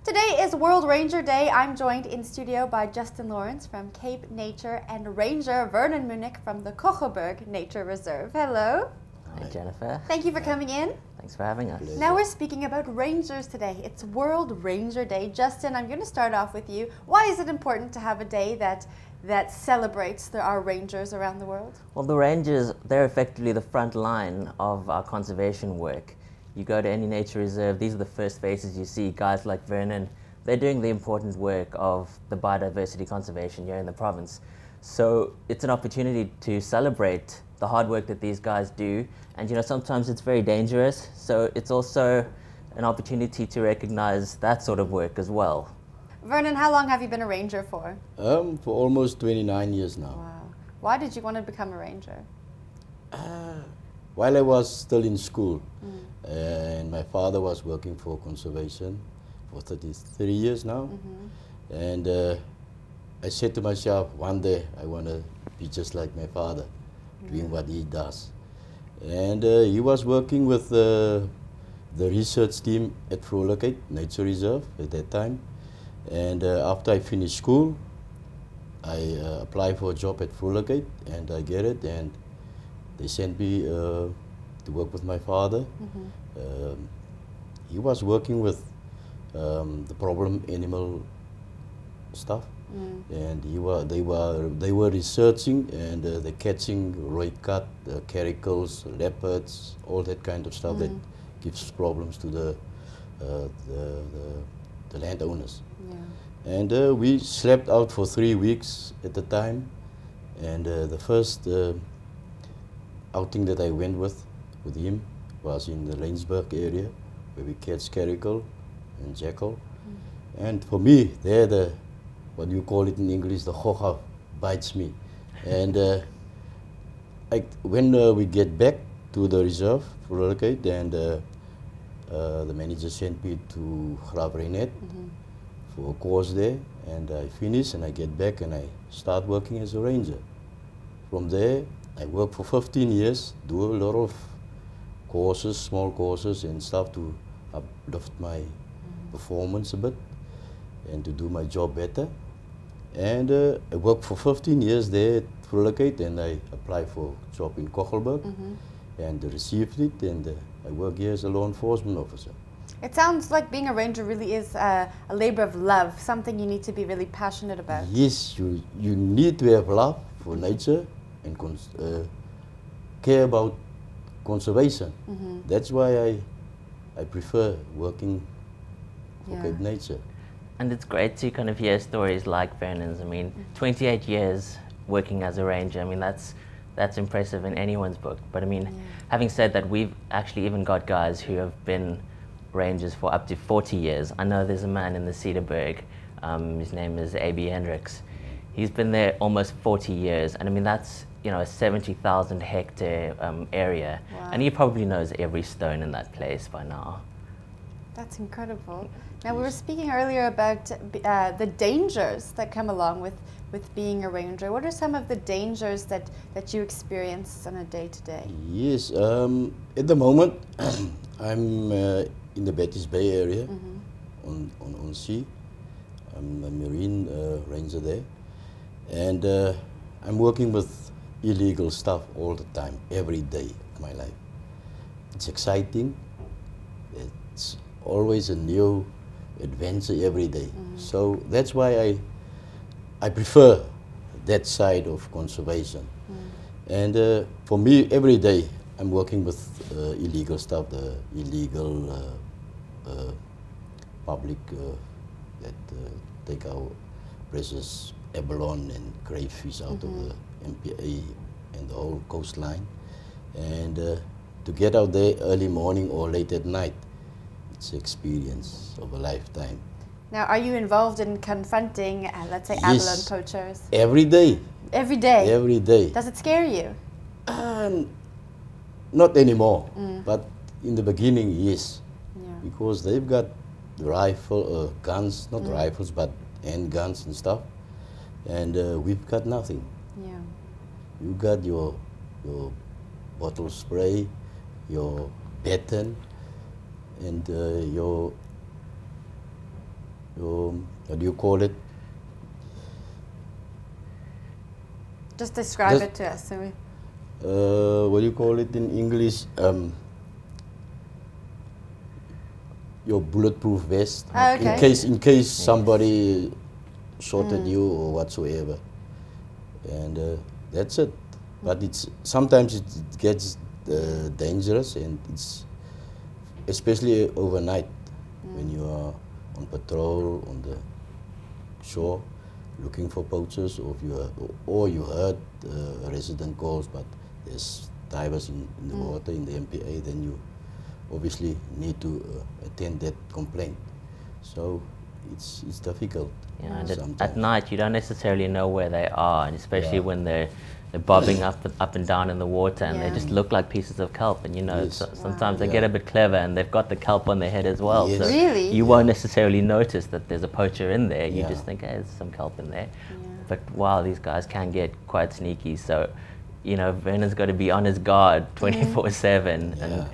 Today is World Ranger Day. I'm joined in studio by Justin Lawrence from Cape Nature and Ranger Vernon Munich from the Kogelberg Nature Reserve. Hello. Hi, Jennifer. Thank you for coming in. Thanks for having us. Now we're speaking about rangers today. It's World Ranger Day. Justin, I'm going to start off with you. Why is it important to have a day that celebrates our rangers around the world? Well, the rangers, they're effectively the front line of our conservation work. You go to any nature reserve, these are the first faces you see. Guys like Vernon, they're doing the important work of the biodiversity conservation here in the province. So it's an opportunity to celebrate the hard work that these guys do. And sometimes it's very dangerous. So it's also an opportunity to recognize that sort of work as well. Vernon, how long have you been a ranger for? For almost 29 years now. Wow. Why did you want to become a ranger? While I was still in school, and my father was working for conservation for 33 years now, and I said to myself, one day I want to be just like my father, doing what he does. And he was working with the research team at Vrolikheid Nature Reserve at that time. And after I finished school, I applied for a job at Vrolikheid, and I get it, and they sent me to work with my father. He was working with the problem animal stuff, and they were researching, and they're catching roycat, caracals, leopards, all that kind of stuff that gives problems to the landowners. Yeah. And we slept out for 3 weeks at the time, and the first outing that I went with him was in the Laingsburg area, where we catch caracal and jackal. And for me, there what you call it in English, the hoha bites me. And when we get back to the reserve, Vrolikheid, and the manager sent me to Graaf Reinet for a course there, and I finish and I get back and I start working as a ranger. From there, I worked for 15 years, do a lot of courses, small courses and stuff to uplift my performance a bit and to do my job better. And I worked for 15 years there at Vrolikheid, and I applied for a job in Kogelberg and received it, and I work here as a law enforcement officer. It sounds like being a ranger really is a labor of love, something you need to be really passionate about. Yes, you need to have love for nature and care about conservation. That's why I prefer working for Cape Nature. And it's great to kind of hear stories like Vernon's. I mean, 28 years working as a ranger, I mean, that's impressive in anyone's book. But I mean, having said that, we've actually even got guys who have been rangers for up to 40 years. I know there's a man in the Cedarburg, his name is A.B. Hendricks. He's been there almost 40 years, and I mean, that's a 70,000 hectare area. Wow. And he probably knows every stone in that place by now. That's incredible. Now, we were speaking earlier about the dangers that come along with being a ranger. What are some of the dangers that you experience on a day-to-day? Yes, at the moment, I'm in the Betty's Bay area on sea. I'm a marine ranger there. And I'm working with illegal stuff all the time, every day of my life. It's exciting. It's always a new adventure every day. So that's why I prefer that side of conservation. And for me, every day I'm working with illegal stuff, the illegal public that take our precious abalone and crayfish out of the MPA and the whole coastline. And to get out there early morning or late at night, it's an experience of a lifetime. Now, are you involved in confronting, let's say, abalone poachers? Every day. Every day? Every day. Does it scare you? Not anymore, but in the beginning, yes. Yeah. Because they've got guns, not rifles, but handguns and stuff. And we've got nothing. Yeah. You got your bottle spray, your baton, and your what do you call it? Just describe it to us. So we What do you call it in English? Your bulletproof vest, Oh, okay. in case somebody shot at you or whatsoever, and that's it. But sometimes it gets dangerous, and it's especially overnight when you are on patrol on the shore looking for poachers, or you heard resident calls, but there's divers in the water in the MPA, then you obviously need to attend that complaint. So it's difficult. Yeah, and at night you don't necessarily know where they are, and especially when they're bobbing up and down in the water, and they just look like pieces of kelp, and sometimes they get a bit clever and they've got the kelp on their head as well. Yes. So Really? you won't necessarily notice that there's a poacher in there. You Yeah. just think, hey, there's some kelp in there. But wow, these guys can get quite sneaky. So, Vernon's got to be on his guard 24/7, and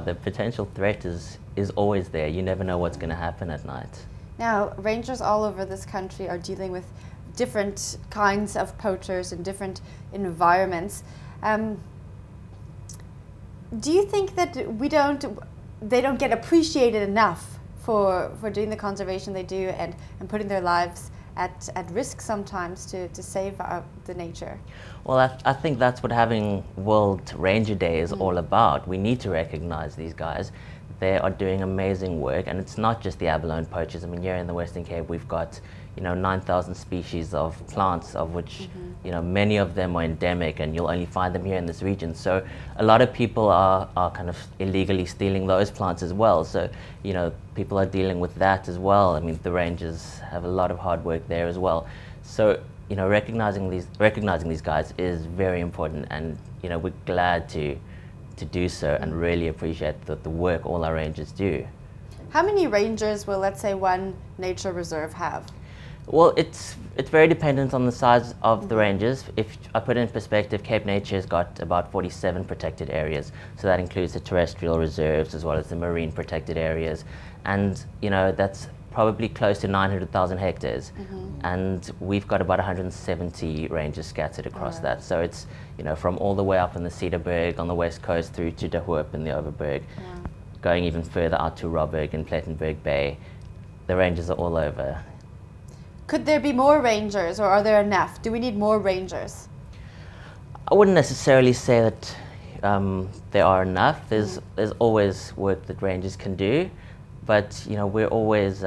the potential threat is always there. You never know what's going to happen at night. Now, rangers all over this country are dealing with different kinds of poachers in different environments. Do you think that they don't get appreciated enough for doing the conservation they do and putting their lives at risk sometimes to save the nature? Well, I think that's what having World Ranger Day is all about. We need to recognize these guys. They are doing amazing work, and it's not just the abalone poachers. I mean, here in the Western Cape, we've got 9,000 species of plants, of which many of them are endemic, and you'll only find them here in this region. So a lot of people are kind of illegally stealing those plants as well. So people are dealing with that as well. I mean, the rangers have a lot of hard work there as well. So recognizing these guys is very important, and we're glad to do so and really appreciate the work all our rangers do. How many rangers will, let's say, one nature reserve have? Well, it's very dependent on the size of the rangers. If I put it in perspective, Cape Nature has got about 47 protected areas. So that includes the terrestrial reserves as well as the marine protected areas. And that's probably close to 900,000 hectares. And we've got about 170 rangers scattered across that. So it's from all the way up in the Cedarburg on the west coast through to De Hoop in the Overberg, going even further out to Robberg and Plettenberg Bay. The rangers are all over. Could there be more rangers, or are there enough? Do we need more rangers? I wouldn't necessarily say that there are enough. There's always work that rangers can do, but we're always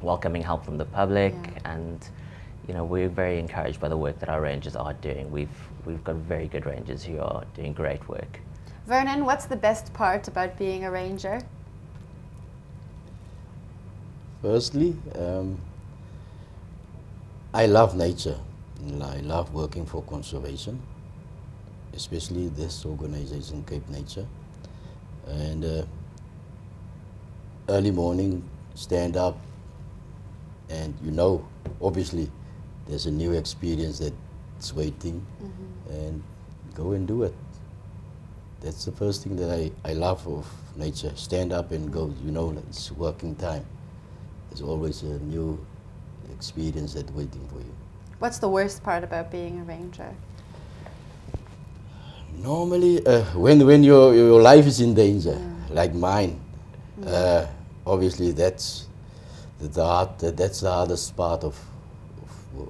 welcoming help from the public, and we're very encouraged by the work that our rangers are doing. We've got very good rangers who are doing great work. Vernon, what's the best part about being a ranger? Firstly, I love nature. I love working for conservation, especially this organization, Cape Nature. And early morning, stand up, and obviously, there's a new experience that's waiting, and go and do it. That's the first thing that I love of nature. Stand up and go, it's working time. There's always a new experience that's waiting for you. What's the worst part about being a ranger? Normally, when your life is in danger, like mine, obviously that's the hardest part of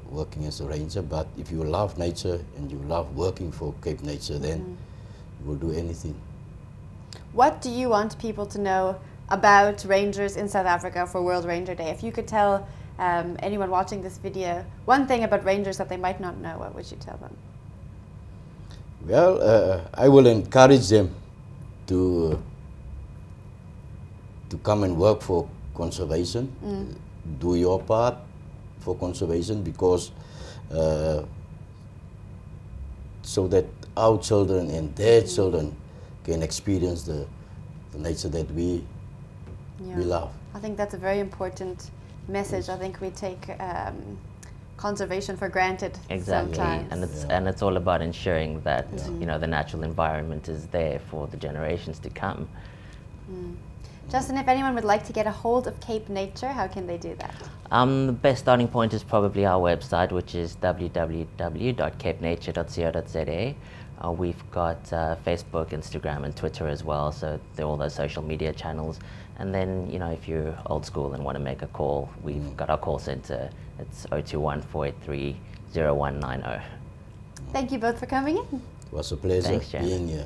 working as a ranger. But if you love nature and you love working for Cape Nature, then you will do anything. What do you want people to know about rangers in South Africa for World Ranger Day? If you could tell anyone watching this video one thing about rangers that they might not know, what would you tell them? Well, I will encourage them to come and work for conservation. Do your part for conservation, because so that our children and their children can experience the nature that we love. I think that's a very important message. I think we take conservation for granted sometimes. And it's all about ensuring that the natural environment is there for the generations to come. Justin, if anyone would like to get a hold of Cape Nature, how can they do that? The best starting point is probably our website, which is www.capenature.co.za. We've got Facebook, Instagram, and Twitter as well, so they're all those social media channels. And then, you know, if you're old school and want to make a call, we've got our call center. It's 021-483-0190. Thank you both for coming in. It was a pleasure Thanks, Jan. being here.